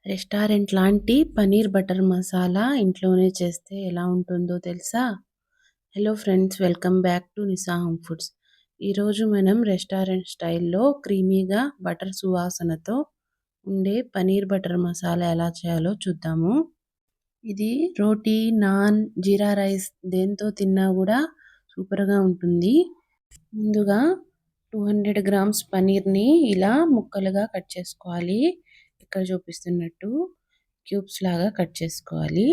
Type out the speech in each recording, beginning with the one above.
Restaurant లాంటి paneer butter masala ఇంట్లోనే చేస్తే ఎలా ఉంటుందో తెలుసా? Hello friends, welcome back to Nisa home foods. ఈరోజు మనం రెస్టారెంట్ స్టైల్‌లో క్రీమీగా బటర్ సువాసనతో ఉండే పనీర్ బటర్ మసాలా ఎలా చేయాలో చూద్దాము. ఇది రోటీ, నాన్, జీరా రైస్ దేంతో తిన్నా కూడా సూపర్‌గా ఉంటుంది. ముందుగా 200 గ్రామ్స్ పనీర్‌ని ఇలా ముక్కలుగా కట్ చేసుకోవాలి. ఇక్కడ చూపిస్తున్నట్టు క్యూబ్స్ లాగా కట్ చేసుకోవాలి.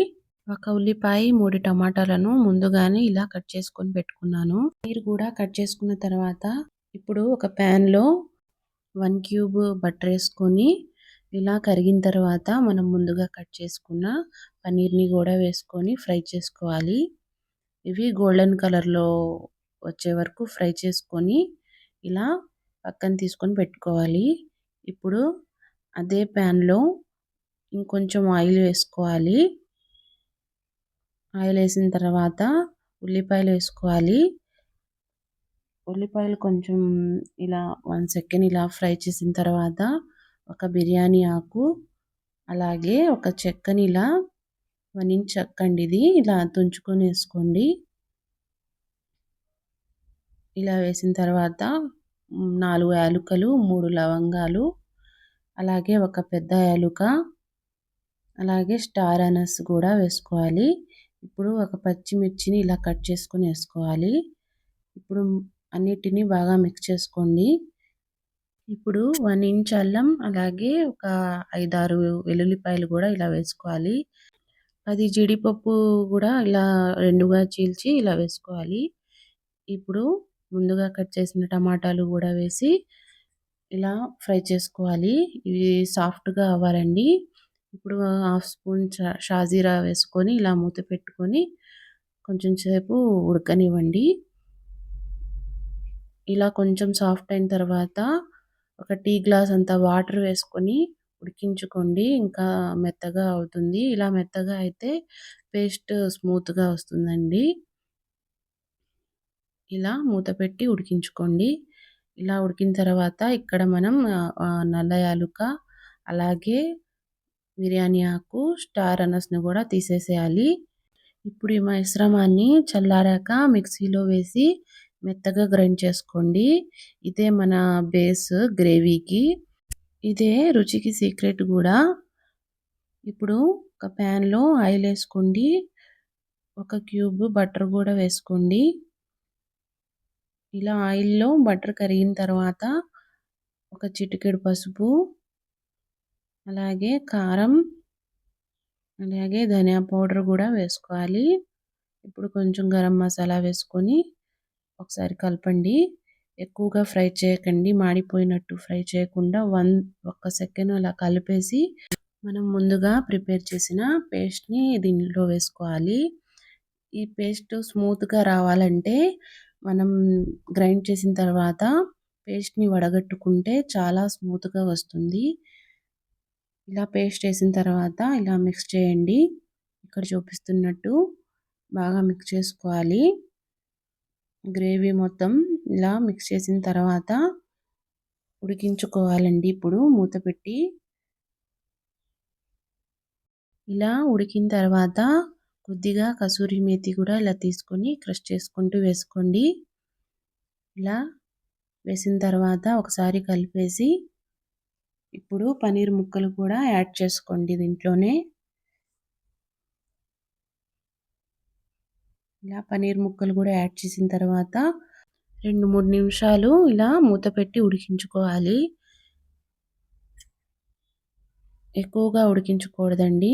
ఒక ఉల్లిపాయ, 3 టమాటాలను ముందుగానే ఇలా కట్ చేసుకొని పెట్టుకున్నాను. పనీర్ కూడా కట్ చేసుకున్న తర్వాత ఇప్పుడు ఒక ప్యాన్‌లో 1 క్యూబ్ బటర్ వేసుకొని ఇలా కరిగిన తర్వాత మనం ముందుగా కట్ చేసుకున్న పనీర్‌ని కూడా వేసుకొని ఫ్రై చేసుకోవాలి. ఇవి గోల్డెన్ కలర్‌లో వచ్చే వరకు ఫ్రై చేసుకొని ఇలా పక్కన తీసుకొని పెట్టుకోవాలి. ఇప్పుడు అదే ప్యాన్‌లో ఇంకొంచెం ఆయిల్ వేసుకోవాలి. ఆయిల్ వేసిన తర్వాత ఉల్లిపాయలు వేసుకోవాలి. ఉల్లిపాయలు కొంచెం ఇలా 1 సెకండ్ ఇలా ఫ్రై చేసిన తర్వాత ఒక బిర్యానీ ఆకు, అలాగే ఒక చెక్కని ఇలా 1 ఇంచ్ చెక్క అండి ఇది, ఇలా తుంచుకొని వేసుకోండి. ఇలా వేసిన తర్వాత 4 యాలకులు, 3 లవంగాలు, అలాగే ఒక పెద్ద యాలుక, అలాగే స్టార్ అనస్ కూడా వేసుకోవాలి. ఇప్పుడు ఒక పచ్చిమిర్చిని ఇలా కట్ చేసుకొని వేసుకోవాలి. ఇప్పుడు అన్నిటిని బాగా మిక్స్ చేసుకోండి. ఇప్పుడు 1 ఇంచ్ అల్లం, అలాగే ఒక 5, 6 వెల్లుల్లిపాయలు కూడా ఇలా వేసుకోవాలి. 10 జీడిపప్పు కూడా ఇలా రెండుగా చీల్చి ఇలా వేసుకోవాలి. ఇప్పుడు ముందుగా కట్ చేసిన టమాటాలు కూడా వేసి ఇలా ఫ్రై చేసుకోవాలి. ఇవి సాఫ్ట్‌గా అవ్వాలండి. ఇప్పుడు హాఫ్ స్పూన్ షాజీరా వేసుకొని ఇలా మూత పెట్టుకొని కొంచెం సేపు ఉడకనివ్వండి. ఇలా కొంచెం సాఫ్ట్ అయిన తర్వాత ఒక టీ గ్లాస్ అంత వాటర్ వేసుకొని ఉడికించుకోండి. ఇంకా మెత్తగా అవుతుంది. ఇలా మెత్తగా అయితే పేస్ట్ స్మూత్‌గా వస్తుందండి. ఇలా మూత పెట్టి ఉడికించుకోండి. ఇలా ఉడికిన తర్వాత ఇక్కడ మనం నల్ల యాలుక, అలాగే బిర్యానీ ఆకు, స్టార్ అనస్‌ని కూడా తీసేసేయాలి. ఇప్పుడు ఈ మిశ్రమాన్ని చల్లారాక మిక్సీలో వేసి మెత్తగా గ్రైండ్ చేసుకోండి. ఇదే మన బేస్ గ్రేవీకి. ఇదే రుచికి సీక్రెట్ కూడా. ఇప్పుడు ఒక ప్యాన్‌లో ఆయిల్ వేసుకోండి. ఒక క్యూబ్ బటర్ కూడా వేసుకోండి. ఇలా ఆయిల్‌లో బటర్ కరిగిన తర్వాత ఒక చిటికెడు పసుపు, అలాగే కారం, అలాగే ధనియా పౌడర్ కూడా వేసుకోవాలి. ఇప్పుడు కొంచెం గరం మసాలా వేసుకొని ఒకసారి కలపండి. ఎక్కువగా ఫ్రై చేయకండి. మాడిపోయినట్టు ఫ్రై చేయకుండా ఒక్క సెకండ్ అలా కలిపేసి మనం ముందుగా ప్రిపేర్ చేసిన పేస్ట్‌ని దీనిలో వేసుకోవాలి. ఈ పేస్ట్ స్మూత్‌గా రావాలంటే మనం గ్రైండ్ చేసిన తర్వాత పేస్ట్‌ని వడగట్టుకుంటే చాలా స్మూత్‌గా వస్తుంది. ఇలా పేస్ట్ వేసిన తర్వాత ఇలా మిక్స్ చేయండి. ఇక్కడ చూపిస్తున్నట్టు బాగా మిక్స్ చేసుకోవాలి. గ్రేవీ మొత్తం ఇలా మిక్స్ చేసిన తర్వాత ఉడికించుకోవాలండి. ఇప్పుడు మూత పెట్టి ఇలా ఉడికిన తర్వాత కొద్దిగా కసూరి మేతి కూడా ఇలా తీసుకొని క్రష్ చేసుకుంటూ వేసుకోండి. ఇలా వేసిన తర్వాత ఒకసారి కలిపేసి ఇప్పుడు పనీర్ ముక్కలు కూడా యాడ్ చేసుకోండి దీంట్లోనే. ఇలా పనీర్ ముక్కలు కూడా యాడ్ చేసిన తర్వాత 2, 3 నిమిషాలు ఇలా మూత పెట్టి ఉడికించుకోవాలి. ఎక్కువగా ఉడికించకూడదండి.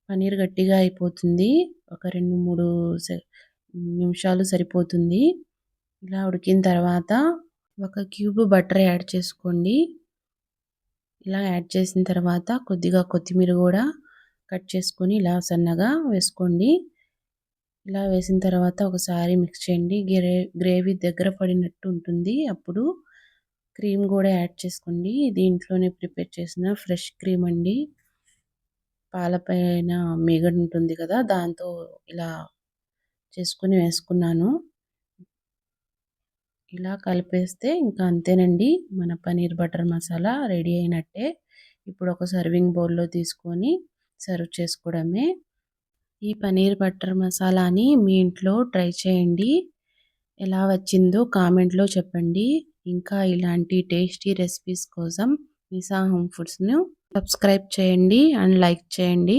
పనీర్ గట్టిగా అయిపోతుంది. ఒక 2, 3 నిమిషాలు సరిపోతుంది. ఇలా ఉడికిన తర్వాత ఒక క్యూబ్ బటర్ యాడ్ చేసుకోండి. ఇలా యాడ్ చేసిన తర్వాత కొద్దిగా కొత్తిమీర కూడా కట్ చేసుకొని ఇలా సన్నగా వేసుకోండి. ఇలా వేసిన తర్వాత ఒకసారి మిక్స్ చేయండి. గ్రేవీ దగ్గర పడినట్టు ఉంటుంది. అప్పుడు క్రీమ్ కూడా యాడ్ చేసుకోండి. ఇది ఇంట్లోనే ప్రిపేర్ చేసిన ఫ్రెష్ క్రీమ్ అండి. పాలపైన మీగడ ఉంటుంది కదా, దాంతో ఇలా చేసుకొని వేసుకున్నాను. ఇలా కలిపేస్తే ఇంకా అంతేనండి, మన పనీర్ బటర్ మసాలా రెడీ అయినట్టే. ఇప్పుడు ఒక సర్వింగ్ బౌల్‌లో తీసుకొని సర్వ్ చేసుకోవడమే. ఈ పనీర్ బటర్ మసాలాని మీ ఇంట్లో ట్రై చేయండి. ఎలా వచ్చిందో కామెంట్‌లో చెప్పండి. ఇంకా ఇలాంటి టేస్టీ రెసిపీస్ కోసం నిసా హోమ్ ఫుడ్స్‌ను సబ్స్క్రైబ్ చేయండి అండ్ లైక్ చేయండి.